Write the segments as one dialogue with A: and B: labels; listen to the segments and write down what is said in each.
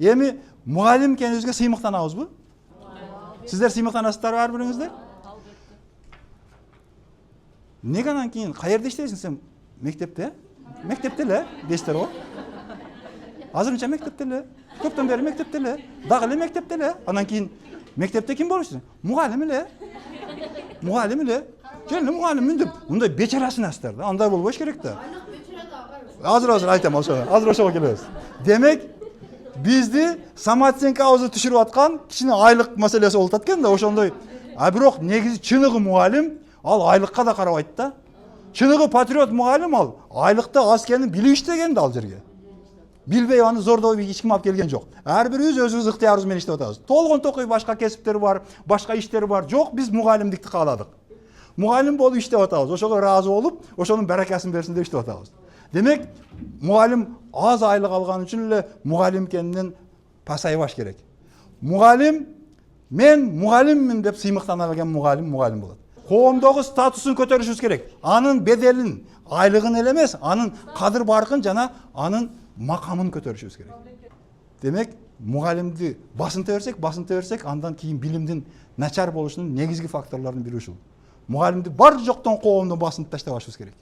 A: Эми мугалим экенибизге сыймыктанабызбы? Сиздер сыймыктанасыздарбы ар бириңиздер? Неге анан кийин каерде иштейсиң сен? Мектепте? Мектепте эле дейсиздер го. Азырынча мектепте эле. Көптөн бери мектепте эле. Дагы эле мектепте эле. Анан кийин мектепте ким болуп иштейсиң? Мугалим эле. Мугалим эле. Жөн мугалиммин деп мындай бечарасынасыздар да. Андай болбош керек да. Азыр айтам ошого. Азыр ошого келебиз. Демек, бизди самооценкабызды түшүрүп аткан кичине айлык маселеси болуп аткан да, ошондой. А бирок негизи чыныгы мугалим ал айлыкка да карабайт да. Чыныгы патриот мугалим ал айлыкта аз экенин билип иштеген да ал жерге. Билбей аны зордоп эч ким алып келген жок. Ар бирибиз өзүбүз ыктыярыбыз менен иштеп атабыз. Толгон токой башка кесиптер бар, башка иштер бар. Жок, биз мугалимдикти кааладык. Мугалим болуп иштеп атабыз. Ошого ыраазы болуп, ошонун баракасын берсин деп иштеп атабыз. Демек, мугалим аз айлык алган үчүн эле мугалим экенинен пасайбаш керек. Мугалим, мен мугалиммин деп сыймыктана билген мугалим болот. Коомдогу статусун көтөрүшүбүз керек. Анын беделин, айлыгын эле эмес, анын кадыр баркын жана анын макамын көтөрүшүбүз керек. Демек, мугалимди басынта берсек, андан кийин билимдин начар болушунун негизги факторлорунун бири ушул. Мугалимди бар жоктон коомдон басынтып таштабашыбыз керек.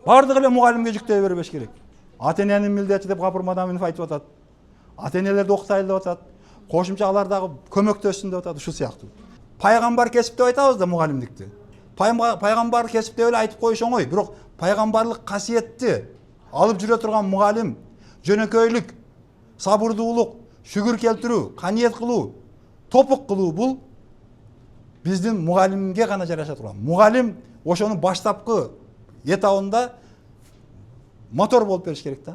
A: Бардыгы эле мугалимге жүктөй бербеш керек. Ата-эненин милдети деп Гапур Мадаминов айтып атат. Ата-энелерди окутайлы деп атат. Кошумча алар дагы көмөктөшсүн деп атат, ушул сыяктуу. Пайгамбар кесип деп айтабыз да мугалимдикти. Пайгамбар кесип деп эле айтып коюш оңой, бирок пайгамбарлык касиетти алып жүрө турган мугалим жөнөкөйлүк, сабырдуулук, шүгүр келтирүү, каниет кылуу, топук кылуу бул биздин мугалимге гана жараша турган. Мугалим ошонун баштапкы этабында мотор болуп бериш керек да.